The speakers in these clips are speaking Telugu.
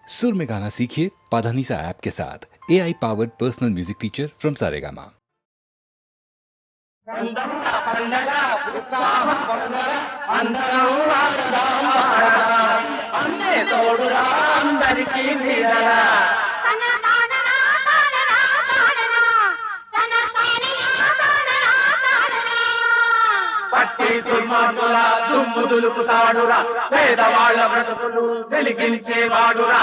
सुर में गाना सीखिए पाधानीसा ऐप के साथ। AI powered personal music teacher from Saregama. పట్టి దుర్మార్గుల దుమ్ము దులుపుతాడురా, పేదవాళ్ల బ్రతుకులు వెలిగించేవాడురా.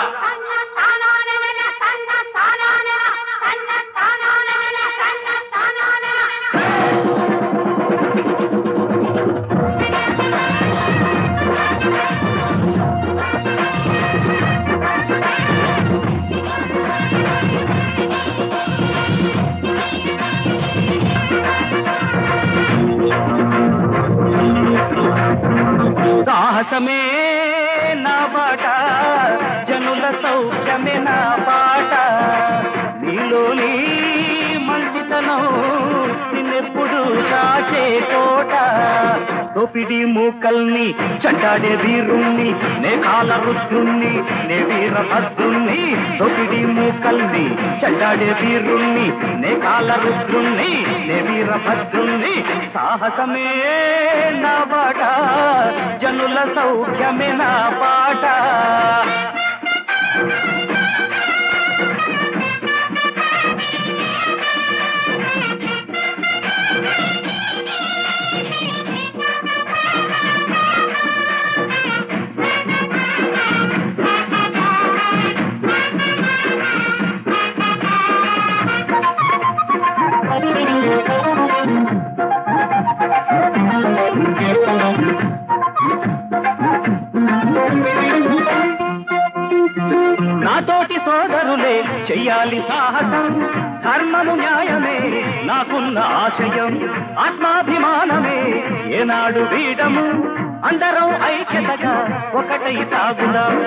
సాహసమే నా బాట, జనుల సౌఖ్యమే నా బాట. నీలోని మంచితనం నిన్నెప్పుడు కాచే కోట. తోపిడి మూకల్ని చంటాడే వీరుణ్ణి, నే కాల రుద్రుణ్ణి, నే వీరభద్రుణ్ణి. తోపిడి మూకల్ని చంటాడే వీరుణ్ణి, నే కాల రుద్రుణ్ణి, నే వీరభద్రుణ్ణి. సాహసమే నా బాట, జనుల సౌఖ్యమే నా పాట. నాతోటి సోదరులే చెయ్యాలి సాహసం, ధర్మము న్యాయమే నాకున్న ఆశయం. ఆత్మాభిమానమే ఏనాడు వీడము, అందరం ఐక్యతగా ఒకటై సాగుదాం.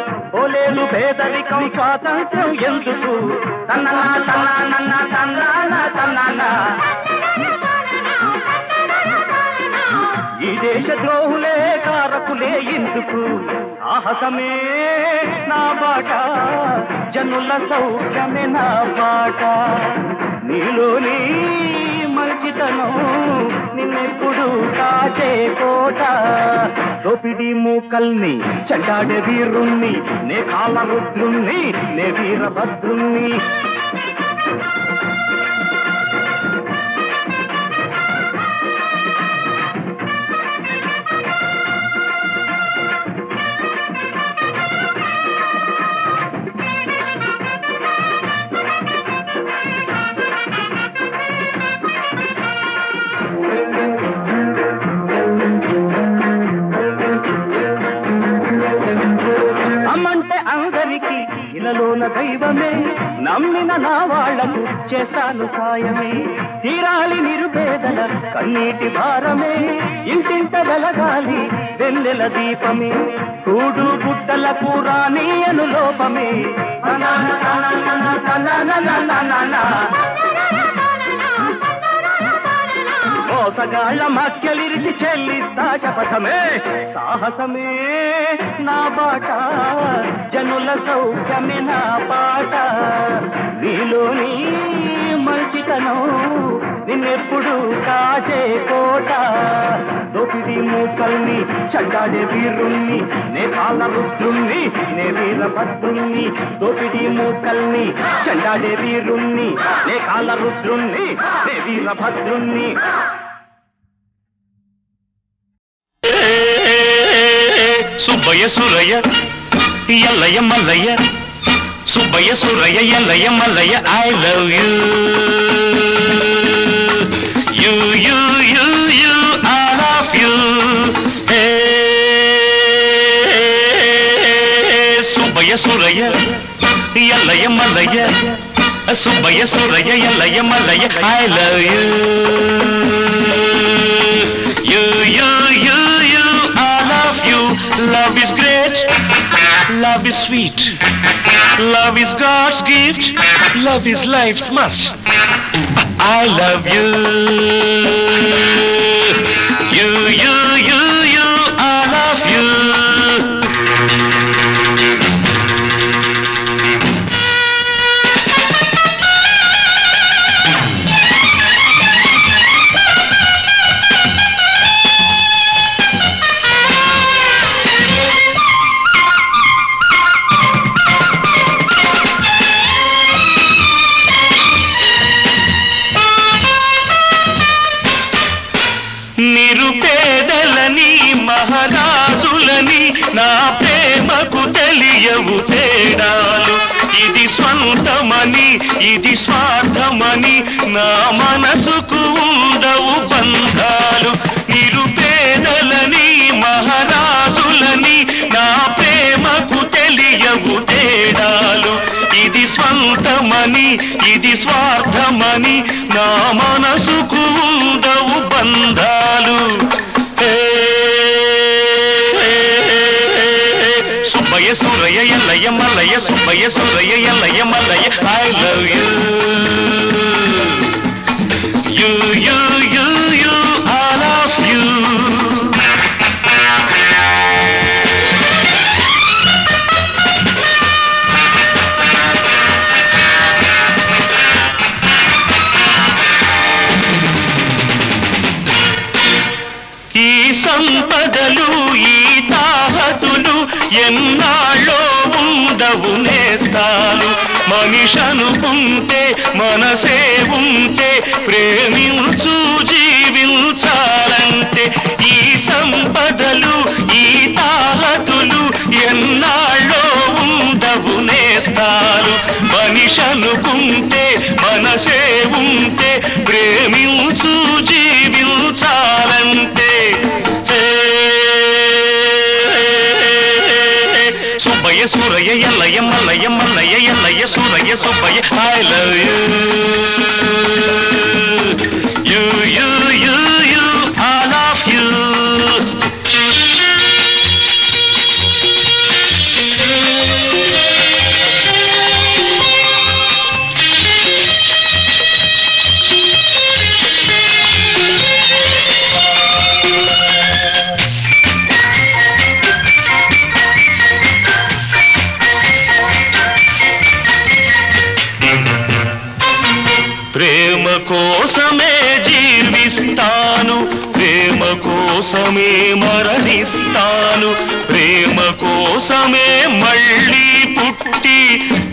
ఓలేలు పేదరికం స్వాతంత్రం ఎందుకు, తన్ననా తన్నానన్నా తన్నానా తన్నానా. ఈ దేశ ద్రోహులే కారకులే ఎందుకు, సాహసమే నా బాట, జనుల సౌఖ్యమే నా బాట. నీలోని మంచితనం నిన్నెప్పుడు కాచే కోట. తోపిడి మూకల్ని చంటాడే వీరుణ్ణి, నే కాల రుద్రుణ్ణి, నే వీరభద్రుణ్ణి. అమ్మంటే అందరికి ఇలలోన దైవమే, నమ్మిన నా వాళ్లకు చేస్తాను సాయమే. తీరాలి నిరుపేదల కన్నీటి భారమే, ఇంటింట వెలగాలి వెన్నెల దీపమే. కూడు గుట్టలకు రానియను లోపమే. మోసగాళ్ల మక్కెలిరిచి చెల్లిస్తా శపథమే. సాహసమే నా బాట, జనుల సౌఖ్యమే నా పాట. నీలోని మంచితనం నిన్నెప్పుడు కాచే కోట. దోపిడి మూకల్ని చంటాడే వీరుణ్ణి, నే కాల రుద్రుణ్ణి, నే వీరభద్రుణ్ణి. దోపిడి మూకల్ని చంటాడే వీరుణ్ణి, నే కాల రుద్రుణ్ణి, నే వీరభద్రుణ్ణి. Subbaiah Suraiah Yellaiah Mallayya, Subbaiah Suraiah Yellaiah Mallayya. I love you you you you you I love you. Subbaiah Suraiah Yellaiah Mallayya, Subbaiah Suraiah Yellaiah Mallayya. I love you you you you you I love you. Love is great, love is sweet, love is God's gift, love is life's must. I love you, you, you, you, you, I love you. తేడాలు. ఇది స్వంతమని ఇది స్వార్థమని నా మనసుకు ఉండవు బంధాలు. నిరుపేదలని మహారాజులని నా ప్రేమకు తెలియవు తేడాలు. ఇది స్వంతమని ఇది స్వార్థమని నా మనసుకు ఉండవు బంధాలు. Subbayya Surayya Ellaiah Mallayya Subbaiah Surayya Ellaiah Mallayya I love you you you you you I love you. ఈ సంపదలు ఈ తాహతులు ఎన్నాళ్ళో ఉండవు నేస్తాలు. మనిషనుకుంటే మనసే ఉంటే ప్రేమించు జీవించాలంటే. ఈ సంపదలు ఈ తాహతులు ఎన్నాళ్ళో ఉండవు నేస్తాలు. మనిషనుకుంటే మనసే ఉంటే ప్రేమించు జీవించాలంటే. Subbaiah Surayya Ellaiah Mallaiah Mallaiah Yellaiah Suraiah Subbaiah I love you you you you you I love you. ప్రేమ కోసమే జీవిస్తాను ప్రేమ కోసమే మరణిస్తాను. ప్రేమ కోసమే మళ్ళీ పుట్టి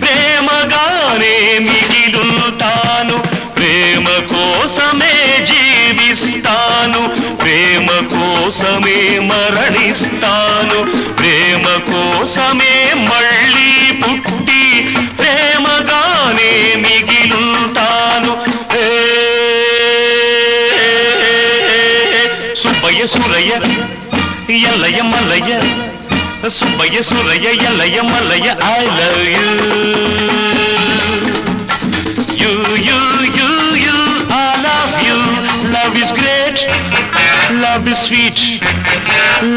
ప్రేమగానే మిగిలుంటాను. ప్రేమ కోసమే జీవిస్తాను ప్రేమ కోసమే మరణిస్తాను. ప్రేమ కోసమే మళ్ళీ పుట్టి ప్రేమగానే మిగిలుంటాను. Subbaiah Surayya Ellaiah Mallayya Subbaiah Surayya Ellaiah Mallayya I love you you you you you I love you. Love is great love is sweet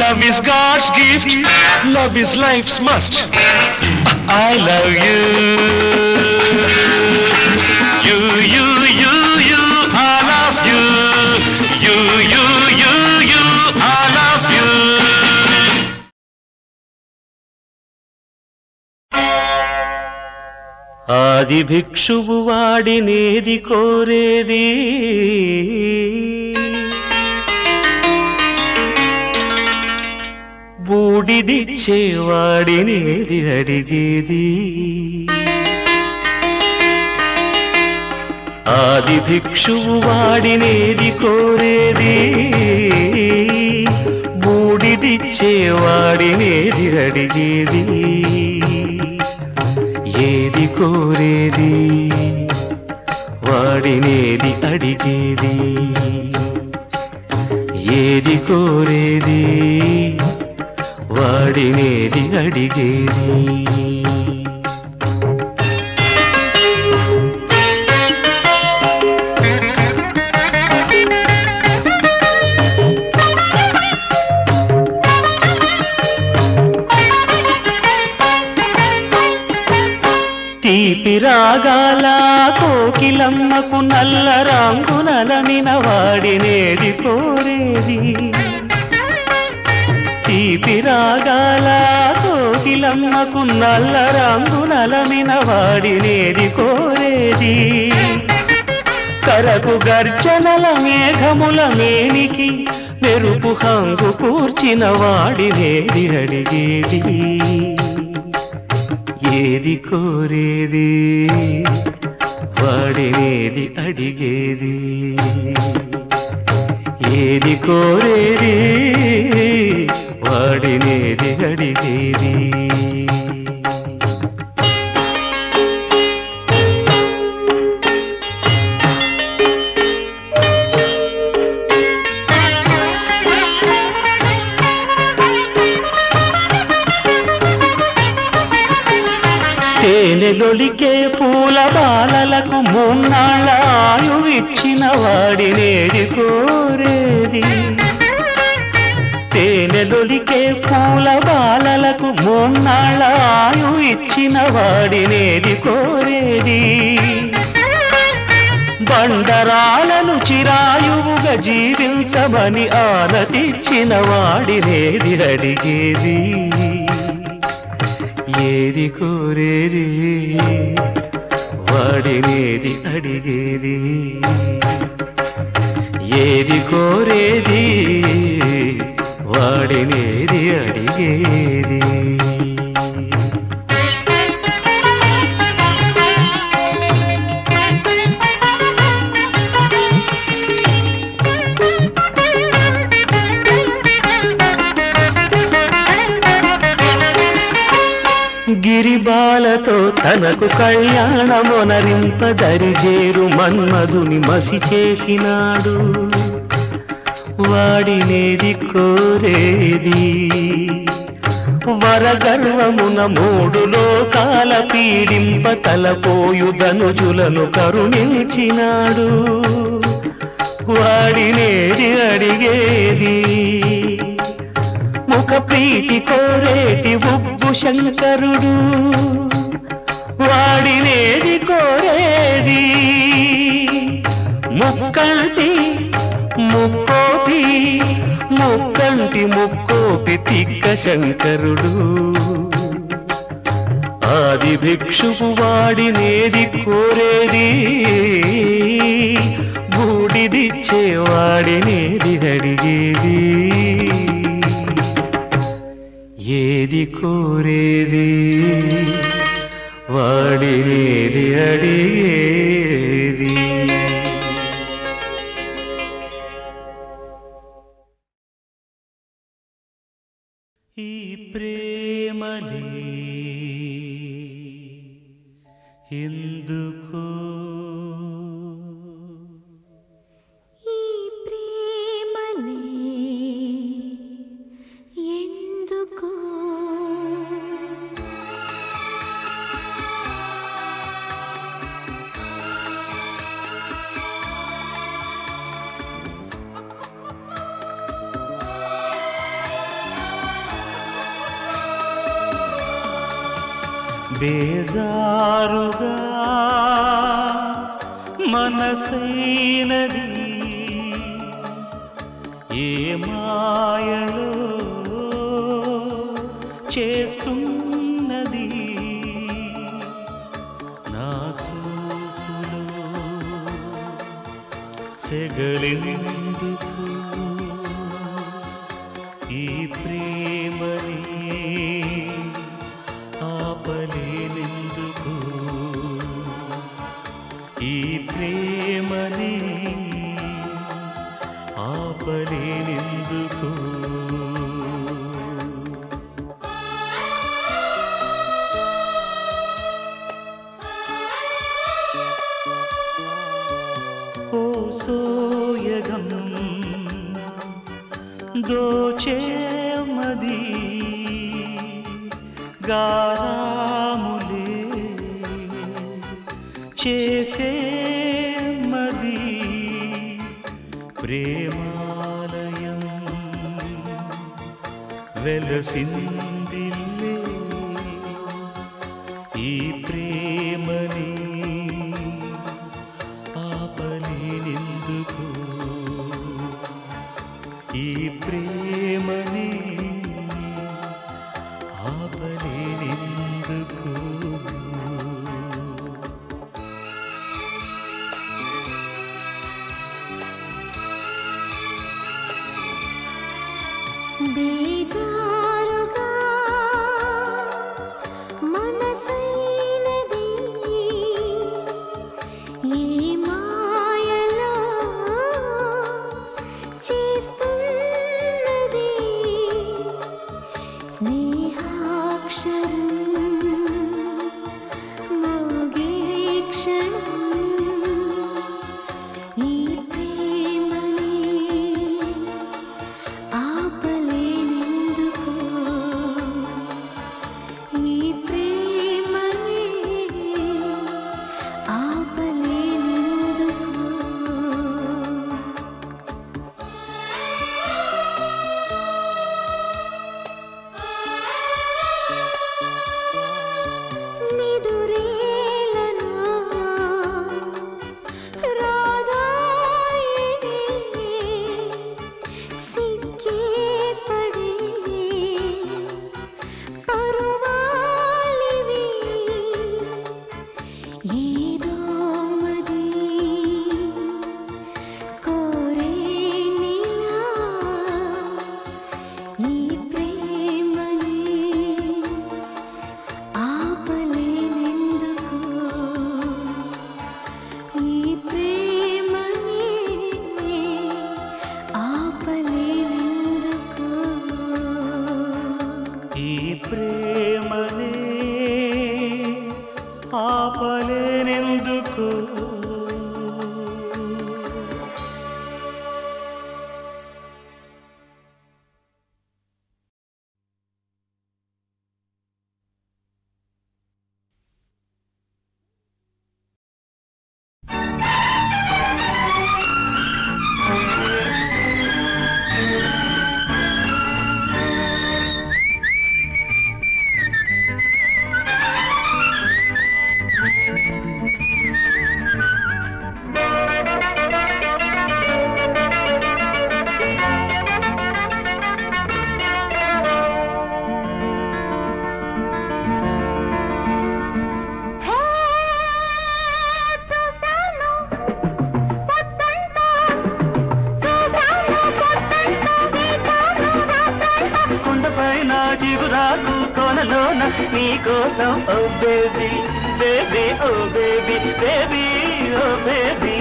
love is God's gift love is life's must. I love you you you you you I love you you you you you I love you. ఆది భిక్షువు వాడినేది కోరేది బూడిదిచ్చేవాడినేది అడిగేది. ఆది భిక్షువు వాడినేది కోరేది బూడిదిచ్చేవాడినేది అడిగేది. ఏది కోరేది వాడినేది అడిగేది. ఏది కోరేది వాడినేది అడిగేది. తీపి రాగాల కోకిలమ్మకు నల్ల రంగు నలమిన వాడినేది కోరేది. తీపి రాగాల కోకిలమ్మకు నల్ల రంగు నలమిన వాడినేది కోరేది. కరకు గర్జనల మేఘముల మేనికి మెరుపు హంగు కూర్చిన వాడినేది అడిగేది. ఏది కోరేది వాడినేది అడిగేది. ఏది కోరేది వాడినేది అడిగేది. తేనెలొలికే పూల బాలలకు మూన్నాళ్ళ ఆయువిచ్చిన వాడినేది కోరేది. తేనెలొలికే పూల బాలలకు మూన్నాళ్ళ ఆయువిచ్చిన వాడినేది కోరేది. బండరాలను చిరాయువుగా జీవించమని ఆనతిచ్చిన వాడినేది అడిగేది. ఏది కోరేది వాడినేది అడిగేది. ఏది కోరేది వాడినేది అడిగేది. గిరిబాలతో తనకు కళ్యాణమొనరింప దరిజేరు మన్మధుని మసి చేసినాడు. వాడినేది కోరేది. వరగర్వమున మూడు లోకాల పీడింప తలపోయు ధనుజులను కరుణించినాడు. వాడినేది అడిగేది. ముఖ ప్రీతి కోరేటి ఉబ్బు శంకరుడు. వాడినేది కోరేది. ముక్కంటి ముక్కోపి ముక్కంటి ముక్కోపి తిక్క శంకరుడు. ఆది భిక్షువు వాడినేది కోరేది. బూడిదిచ్చే వాడినేది అడిగేది. ఏది కోరేది వాడినేది అడిగేది. ఈ ప్రేమలే ఎందుకో బేజారుగా మనసైనది ఏ మాయలో చేస్తున్నది. నా చూపులో సెగలెందుకు ఈ ప్రేమని ఆపలేనెందుకు ఈ ప్రేమని ఆపలేనెందుకు. ఓ సోయగం దోచేమది గారాములే చేసే మది ప్రేమాలయం వెలసిందిల్లే ఈ ప్రేమని ఆపలేనెందుకు ఈ ప్రేమని ఆపలేనెందుకు. బేజారుగా మనసైనది ఆపలేనెందుకు చిగురాకు కోనలోన నీ కోసం ఓ బేబీ బేబీ ఓ బేబీ బేబీ ఓ బేబీ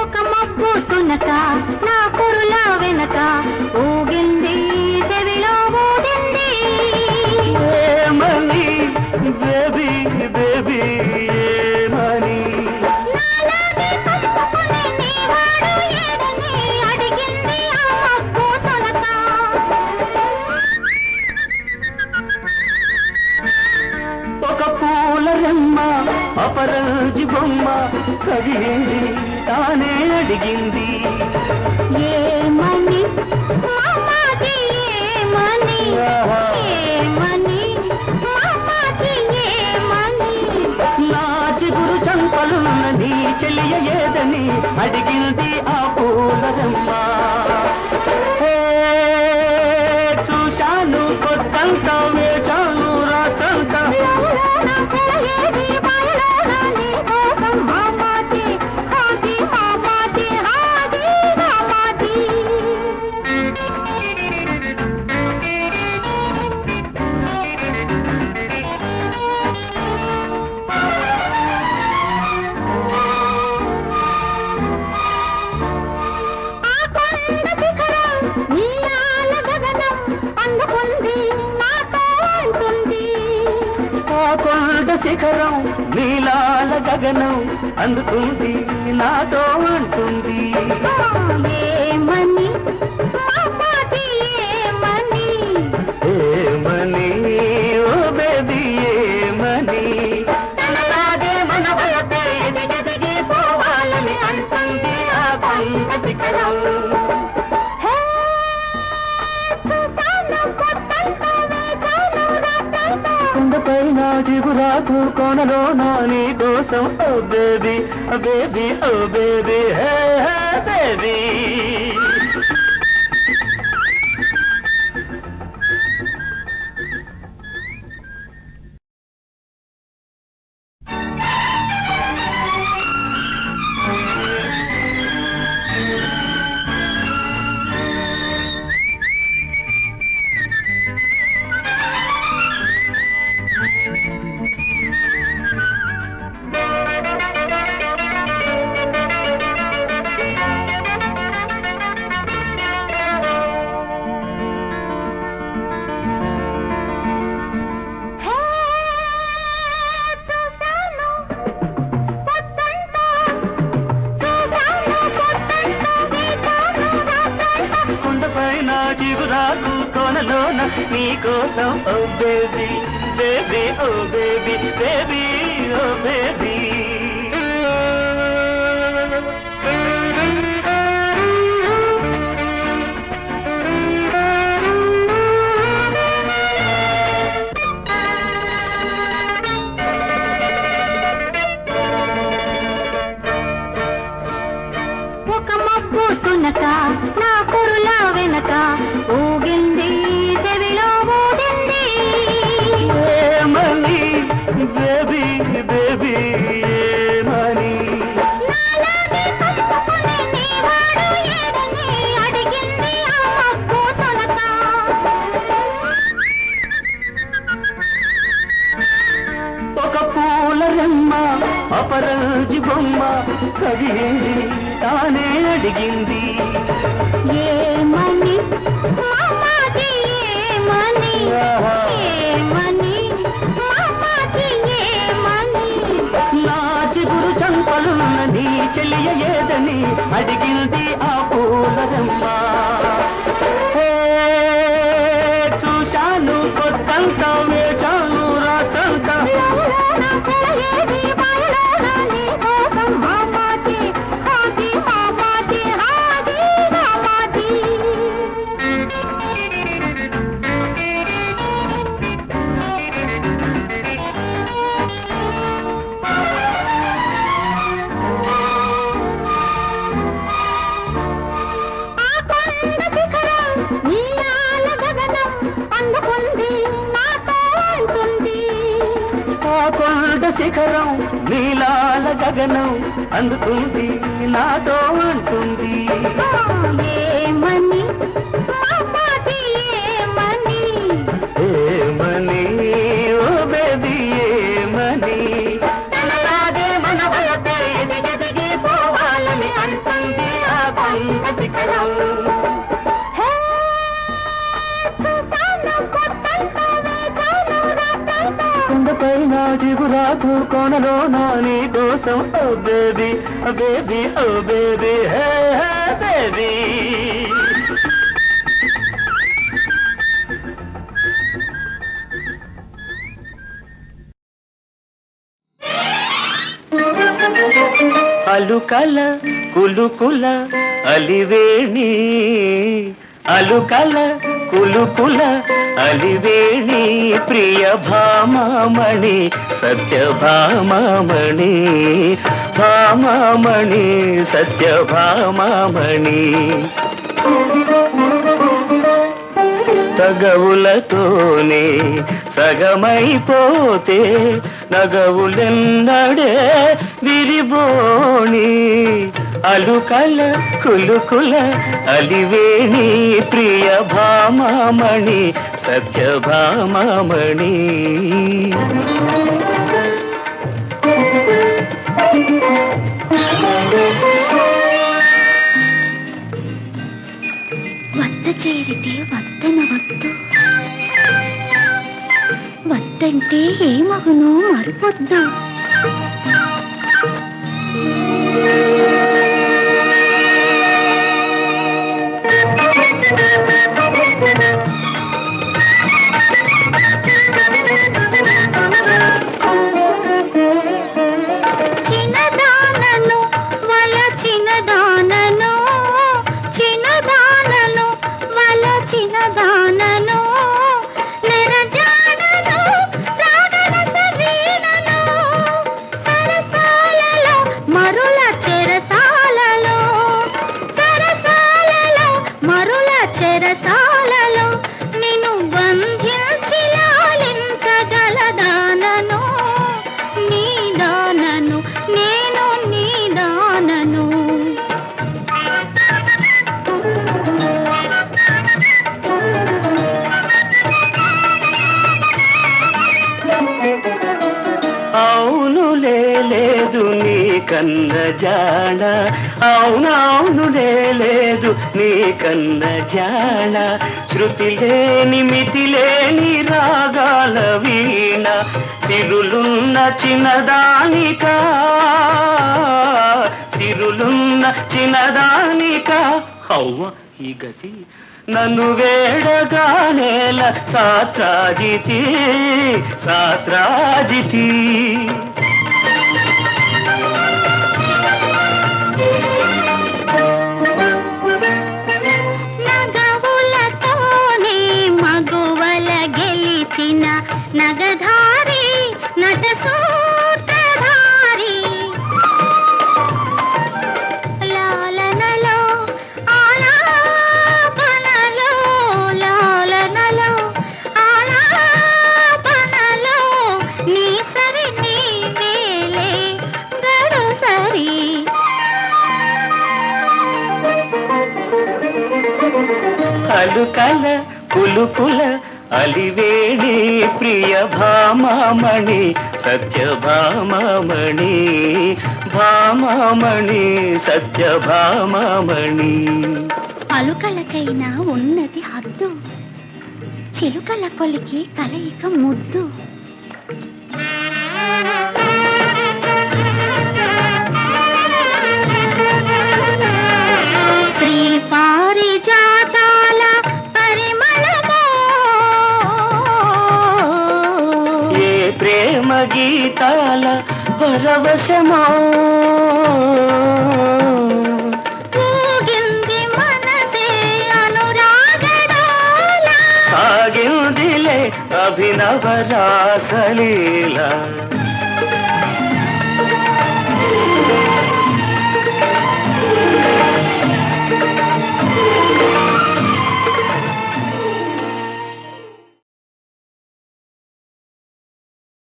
ఒక మబ్బు తునక నా కురుల వెనక ఊగింది చెవిలో ఊదింది ఏమని బేబీ బేబీ ఏమని నాలాగే కలుసుకుని నీ వాడు ఏదని అడిగింది ఆ మబ్బు తునక ఒక పూల రెమ్మ అపరాజి బొమ్మ కదిలింది తానే అడిగింది ఏమని మామాకి ఏమని ఏమని మామాకి ఏమని నా చిగురు చంపలున్నది చెలియ ఏదని అడిగింది ఆ పూలరమ్మ చూశాను కొత్తంతా వేచాను రాతంతా ఏది బయలునా నీ కోసం మామాకి హాజీ మామాకి హాజీ మామాకి ఆ కొండ శిఖరం నీలాల గగనం అందుకుంది నాతో అంటుంది ఆ కొండ శిఖరం నీలాల గగనం అందుకుంది నాతో అంటుంది ఏమని మామాకి ఏమని ఏమని ఓ బేబీ ఏమని తనలాగే మన వలపే ఎదిగెదిగి పోవాలని అంటుంది ఆ కొండ శిఖరం హే, చూశాను పొద్దంతా వేచాను రాత్రంతా కొండపైన చిగురాకు కోనలోన నీ కోసం ఓ బేబీ బేబీ ఓ బేబీ హే బేబీ హే, చూశాను పొద్దంతా వేచాను రాత్రంతా కొండపైన చిగురాకు కోనలోన నీ కోసం ఓ బేబీ బేబీ ఓ బేబీ బేబీ ఓ బేబీ ఒక మబ్బు తునక నా కురుల వెనక ఊగింది చెవిలో ఊదింది ఏమని బేబీ బేబీ పూలరెమ్మ అపరంజి బొమ్మ కదిలింది తానే అడిగింది ఏమని మామాజీ ఏమని ఏమని మామాజీ ఏమని నా చిగురు చంపలున్న నీ చెలియ ఏదని అడిగింది ఆ పూలరెమ్మ చూశాను కొత్తంత వేచాను రాతంత లోలోన సెలయేది బయలోన నీ కోసం మామాజీ హాజీ మామాజీ హాజీ మామాజీ ఆ కొండ శిఖరం నీలాల గగనం అందుకుంది నాతో అంటుంది ఆ కొండ శిఖరం నీలాల గగనం అందుతుంది నాతో అంటుంది ఏమని మామాజీ ఏమని ఏమని ఓ బేబీ ఏమని తనలాగే మన వయసే ఎదిగెదిగి పోవాలని అంటుంది ఆ కొండ శిఖరం హే చూసాను కొత్తంత వేచాను రాత్రంతా కొండపైన చిగురాకు కోనలోన నీ కోసం ఓ బేబీ ఓ బేబీ ఓ బేబీ హే హే బేబీ అలుకల కులుకుల అలివేణి అలుకల కులుకుల అలివేణి ప్రియ భామామణి సత్యభామామణి భామామణి సత్యభామామణి తగవులతోనే సగమైపోతే నగవులెన్నడే విరిబోణి అలుకల కులుకుల అలివేణి ప్రియ భామామణి సత్యభామామణి వద్ద చేరితే వద్దన వద్దు వద్దంటే ఏమగును మరిపొద్దు చిన్నదానను వలచినదానను చిన్నదానను వలచినదానను నిరజానను రాగరస వీణను సరసాలలో మరుల చెరసాలలో సరసాలలో మరుల చెరసాలలో నిన్ను బంధించి లాలించగలదానను నీదానను నేను నీదానను అవునులే లేదు నీ కన్న జాణ అవునవునులే లేదు నీ కన్న జాణ శృతి లేని మితి లేని రాగాల వీణ సిరులున్న చిన్నదానిక సిరులున్న చిన్నదానిక హవ్వ ఈ గతి నన్ను వేడగానేల సాత్రాజితి సాత్రాజితి నగవులతోనే మగువల గెలిచిన నగధారి నట సూత్రధారి లాలనలో ఆలాపనలో లాలనలో ఆలాపనలో నీ సరి నీ వేలే గడు సరి అలుకల కులుకుల అలివేణి ప్రియ భామామణి సత్యభామామణి భామామణి సత్యభామామణి. పలుకలకైనా ఉన్నది హద్దు, చిలుకల కొలికి కలయిక ముద్దు. శ్రీ పారిజాతాల పరిమళమో, ఏ ప్రేమ గీతాల పరవశమో, ఊగింది మనసే అనురాగడాల. సాగిందిలే అభినవ రాసలీల.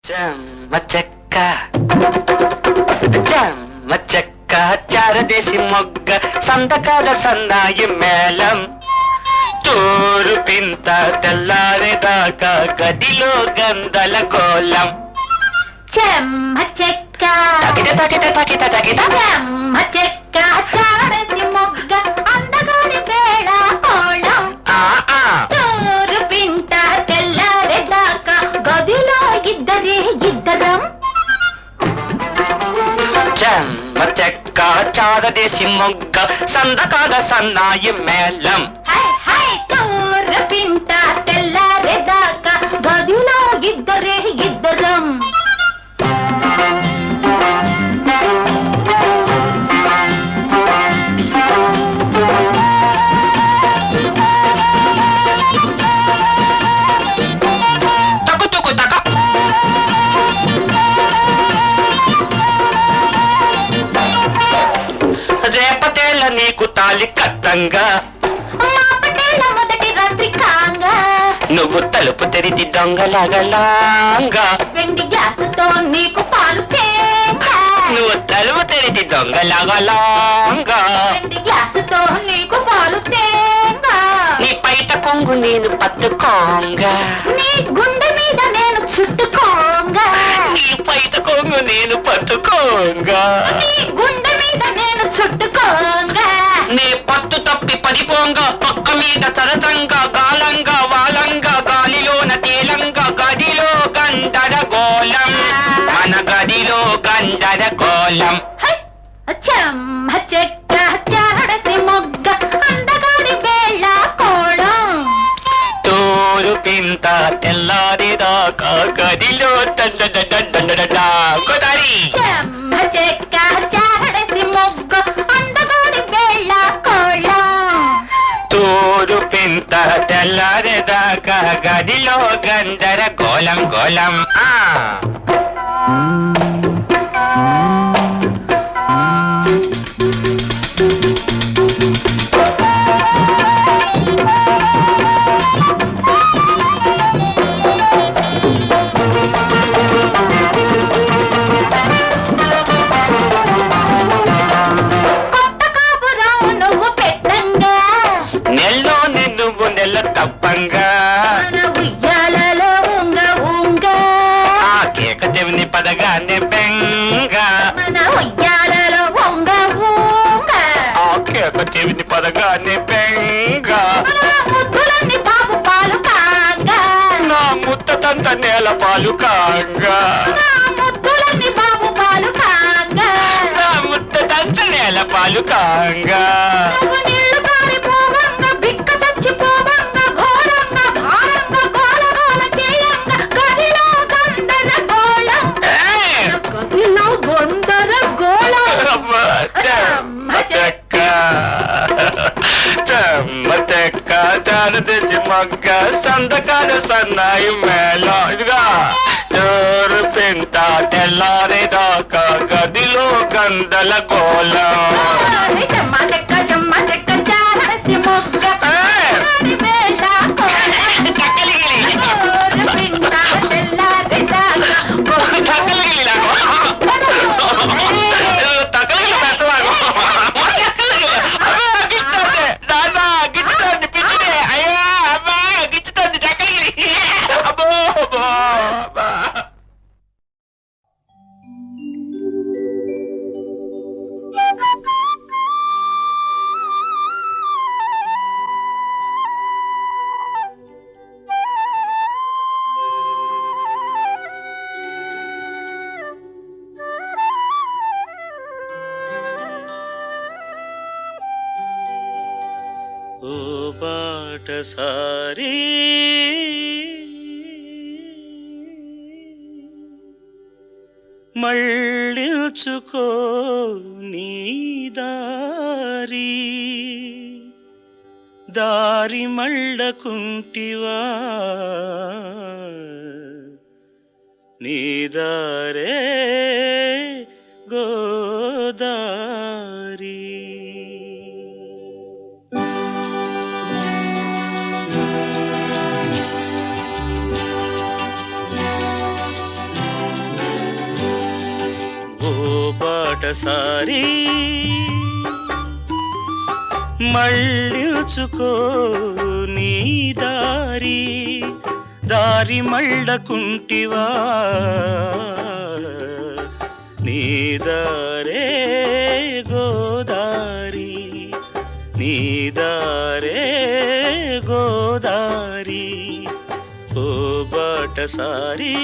చెమ్మ చెక్క చెమ్మ చెక్క చారదేశి మొగ్గ సందకాల సన్నాయి మేళం తూరు పింత తెల్లారేదాకా గదిలో గందల గోళం. చెమ్మ చెక్క తకిట తకిట తకిట తకిట చెమ్మ చెక్క చారసి మొగ్గ అందగాడి వేళ కోళం. ఆ ఆ తూరు పింట తెల్లారే దాకా గదిలో ఇద్దరే ఇద్దరం. చెమ్మ చెక్క చారదేశి మొగ్గ సందకాల సన్నాయి మేళం. హై హై తూరు పింట తెల్లారే దాకా గదిలో ఇద్దరే ఇద్దరం. తకు తుకు తక రేపటేళ్ళ నీకు తాలి కట్టంగా మా పటేల మొదటి రాత్రి కాంగా, నువ్వు తలుపు తెరిచి దొంగలగలాంగా వెండి గ్యాసుతో నీకు పాలు తేంగా. నువ్వు తలుపు తెరిచి దొంగలగలాంగా వెండి గ్యాసుతో నీకు పాలు తేంగా. నీ పైట కొంగు నేను పట్టుకోంగా నీ గుండె మీద నేను చుట్టుకోంగా. నీ పైట కొంగు నేను పట్టుకోంగా నీ గుండె మీద నేను చుట్టుకోంగా. నీ పట్టు తప్పి పడిపోంగా పక్క మీద సరసంగా గాలంగా వాలంగా గాలిలోన తేలంగా గదిలో గందరగోళం మన గదిలో గందరగోళం. హై! చెమ్మ చెక్క చారసి మొగ్గ అందగాడి వేళ కోళం. తోరు పింత తెల్లారిదాకా గదిలో గోదారి చెమ్మ చెక్క చారసి మొగ్గ అందగాడి వేళ కోళం. తోరు పింత తెల్లారిదాకా గదిలో గందరగోళం గోళం. ఆ కొత్త కాపురం నువ్వు పెట్టంగా, నెల్లో నువ్వు నెల తప్పంగా మన ఉయ్యాలలో ఉంగ ఉంగ. ఆ కేక చెవిని పదగానే బెంగ మన ఉయ్యాలలో ఉంగ ఉంగ. ఆ కేక చెవిని పదగానే బెంగ మన ముద్దులన్నీ బాబు పాలు కాంగా. నా ముత్తదంత నేల పాలు కాంగా నా ముద్దులన్నీ బాబు పాలు కాంగా. నా ముత్తదంత నేల పాలు కాంగా నువ్వు నీళ్లు కారిపోవంగా, బిక్క చచ్చిపోవంగా, ఘోరంగా భారంగా గోల గోల చేయంగా గదిలో గందరగోళం. ఏయ్! గదిలో గందరగోళం. అమ్మ చెమ్మ చెక్క చెమ్మ చెక్క చారు తెచ్చి మొగ్గ సందకాల సన్నాయి మేళం. ఇదిగా చోరు పింత తెల్లారేదాకా గదిలో గందల గోళం. చెమ్మ చెక్క చెమ్మ చెక్క చారసి మొగ్గ ఏయ్! అందగాడి వేళ కోళం. తక్కలిగిలి. తోరు పింట తెల్లారి దాకా తక్కలిగిలి నాకు. తక్కలిగిలి పెట్టలాగు. గిచ్చుతోంది. నాన్న గిచ్చుతోంది పిచ్చిదే. అయ్యా అమ్మా గిచ్చుతోంది తక్కలిగిలి. బాటసారి మళ్ళించుకో నీ దారి దారి మళ్ళకుంటివా నీ దారే గోదారి ఓ బాటసారి మళ్ళించుకో నీ దారి దారి మళ్ళకుంటివా నీ దారే గోదారి నీ దారే గోదారి ఓ బాటసారి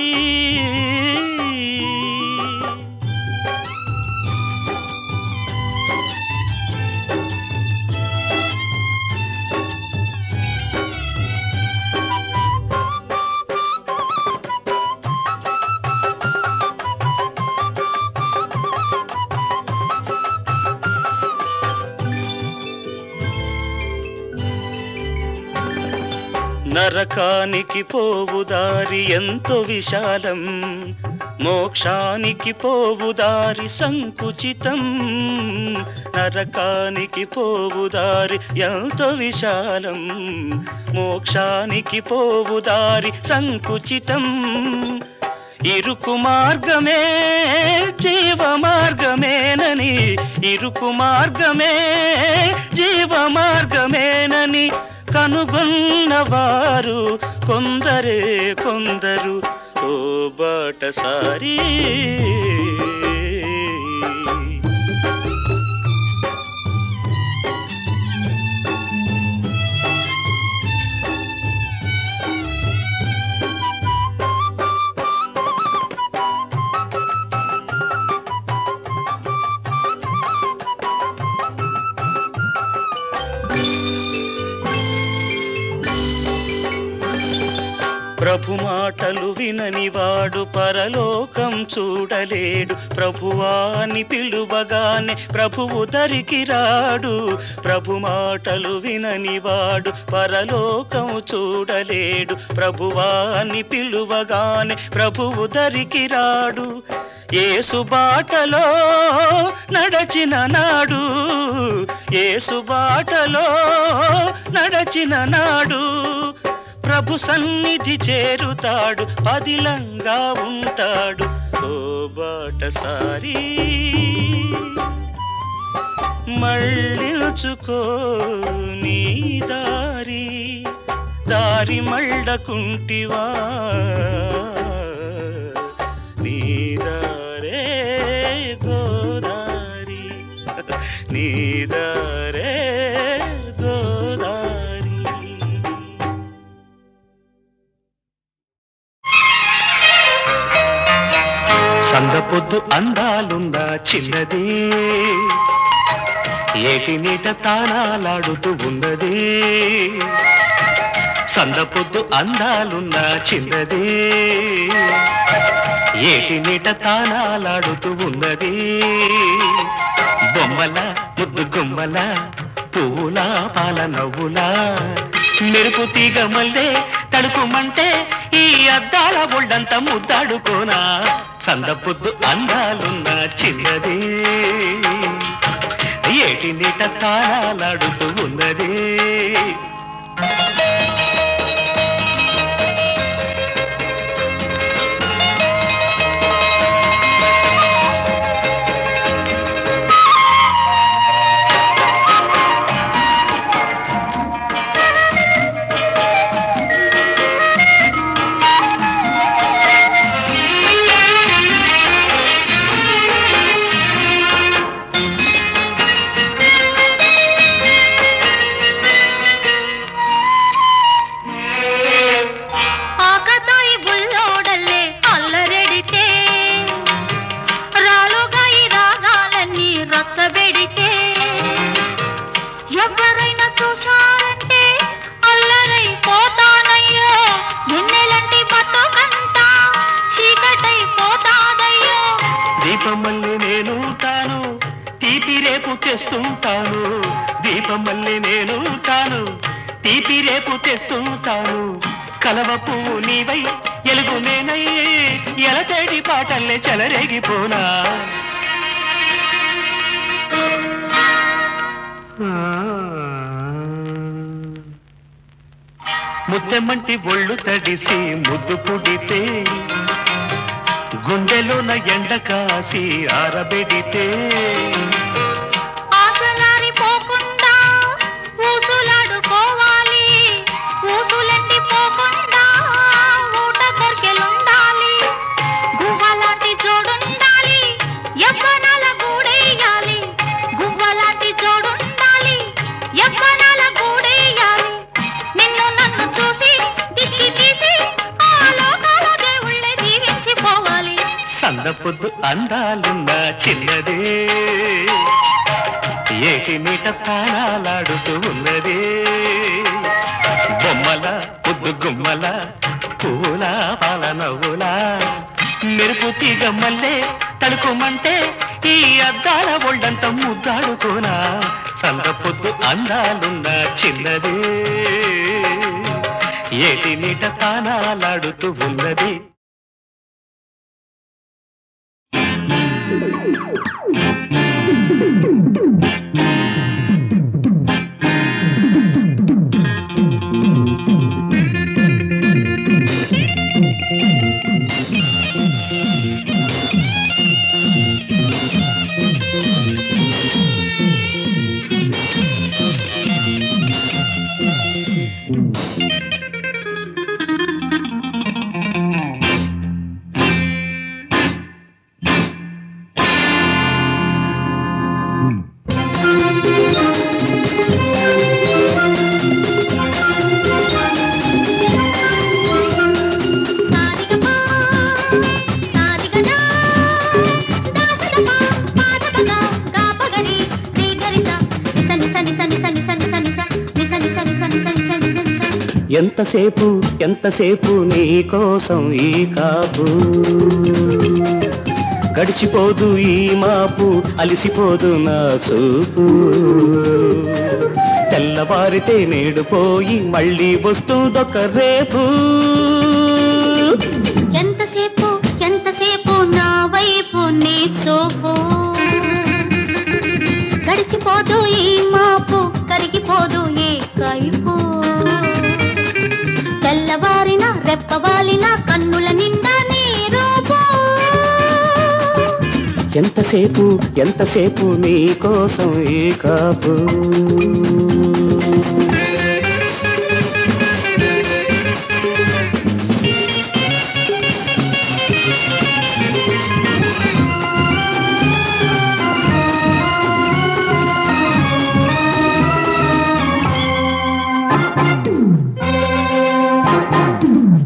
నరకానికి పోవు దారి ఎంతో విశాలం మోక్షానికి పోవు దారి సంకుచితం నరకానికి పోవు దారి ఎంతో విశాలం మోక్షానికి పోవు దారి సంకుచితం ఇరుకు మార్గమే జీవ మార్గమేనని ఇరుకు మార్గమే జీవ మార్గమేనని కనుగొన్నవారు కొందరే కొందరు ఓ బాటసారి ప్రభు మాటలు విననివాడు పరలోకం చూడలేడు ప్రభువాని పిలువగానే ప్రభువు దరికి రాడు ప్రభు మాటలు విననివాడు పరలోకం చూడలేడు ప్రభువాని పిలువగానే ప్రభువు దరికి రాడు యేసు బాటలో నడచిన నాడు యేసు బాటలో నడచిన నాడు ప్రభు సన్నిధి చేరుతాడు పదిలంగా ఉంటాడు ఓ బాటసారి మళ్ళించుకో నీ దారి దారి మళ్ళకుంటివా నీ దారే గోదారి నీ దారే గోదారి సందపొద్దు అందాలుందా చిన్నది ఏటి నీట తానాలాడుతూ ఉన్నది సందపొద్దు అందాలుందా చిన్నది ఏటి నీట తానాలాడుతూ ఉన్నది బొమ్మల ముద్దు గుమ్మల పువ్వులా పాల నవ్వులా మెరుపు తీగ మల్లే తడుకుమంటే ఈ అద్దాల ఒళ్ళంతా ముద్దాడుకోనా సందపొద్దు అందాలున్న చిన్నది ఏటి నీట తాళాలాడుతూ ఉన్నది దీపమల్లె నేనుంటాను తీపి రేపు తెస్తుంటాను దీపమల్లె నేనుంటాను తీపి రేపు తెస్తుంటాను కలవ పువ్వు నీవై ఎలుగు నేనై ఎలతేడి పాటల్లే చెలరేగిపోనా ముత్తెమ్మంటి ఒళ్ళు తడిసి ముద్దు పుడితే గుండెలోన ఎండ కాసి ఆరబెడితే ఆశలారిపోకుండా ఊసులాడుకోవాలి ఊసులెండిపోకుండా ఊట కొర్కెలుండాలి గువ్వలాంటి జోడుండాలి యవ్వనాల గూడేయాలి గువ్వలాంటి జోడుండాలి యవ్వనాల గూడేయాలి నిన్ను నన్ను చూసి దిష్టి తీసి ఆ లోకాల దేవుళ్ళే జీవించిపోవాలి సందపొద్దు అందాలున్న చిన్నదే ఏటి మీట తాళాలాడుతూ ఉన్నదే బొమ్మల ముద్దు గుమ్మల పూల పాల నవ్వుల మెరుపు తీగ మల్లె తడుకుమంటే ఈ అద్దాల ఒళ్ళంత ముద్దాడుకోనా సందపొద్దు అందాలున్న చిన్నదే ఏటి మీట తాళాలాడుతూ ఉన్నది ఎంతసేపు ఎంతసేపు నీ కోసం ఈ కాపు గడిచిపోదు ఈ మాపు అలిసిపోదు నా చూపు తెల్లవారితే నేడు పోయి మళ్ళీ వస్తుందొక రేపు ఎంతసేపు ఎంతసేపు నా వైపు నీ చూపు గడిచిపోదు ఈ మాపు కరిగిపోదు ఏ కైపు తెల్లవారిన రెప్పవాలిన కన్నుల నిండా నీ రూపు ఎంతసేపు ఎంతసేపు నీ కోసం ఈ కాపు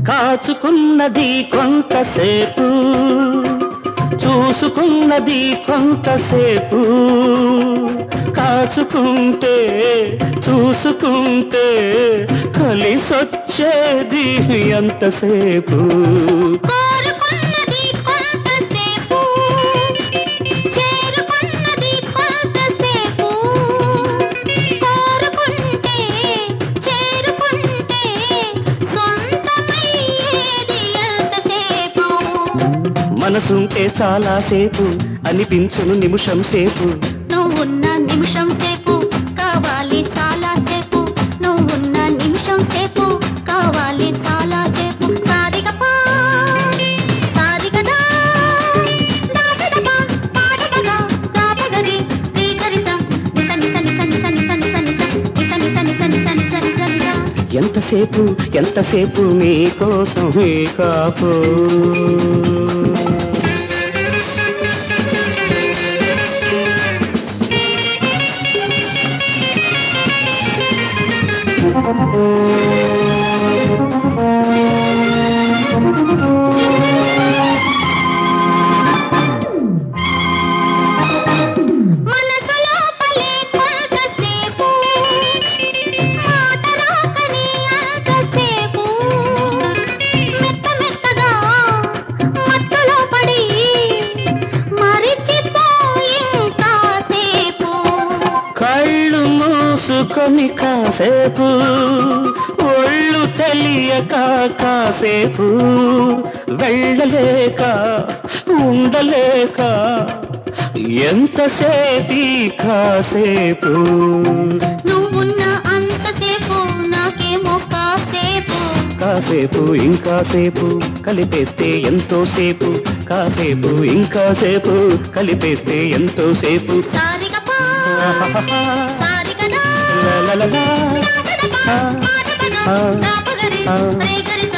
కాచుకున్నది కొంతసేపు చూసుకున్నది కొంతసేపు కాచుకుంటే చూసుకుంటే కలిసొచ్చేది ఎంతసేపు కోరుకున్నది కొంతసేపు చేరుకున్నది కొంతసేపు కోరుకుంటే చేరుకుంటే సొంతమయ్యేది ఎంతసేపు మనసుంటే చాలా సేపు అనిపించును నిమిషం సేపు నువ్వున్న నిమిషం సేపు కావాలి చాలా సేపు నువ్వున్న నిమిషం సేపు కావాలి చాలా సేపు సారిగపా సారిగదా దాసదపా పాడగదా గాపగరి శ్రీకరిత నిసని సని సని సని సని సని సని సని సని సని సని సని ఎంతసేపు ఎంతసేపు నీ కోసం ఈ కాపు మనసులో పలే కొంతసేపు మాట రాకని అంతసేపు మెత్త మెత్తగా కాసేపు ఒళ్ళు తెలియక కాసేపు వెళ్ళలేక ఉండలేక ఎంతసేపి కాసేపు నువ్వున్న అంతసేపు నాకేమో కాసేపు కాసేపు ఇంకాసేపు కలిపేస్తే ఎంతో సేపు కాసేపు ఇంకాసేపు కలిపేస్తే ఎంతో సేపు సారిగపా సారిగదా లలలలా. రేగరిస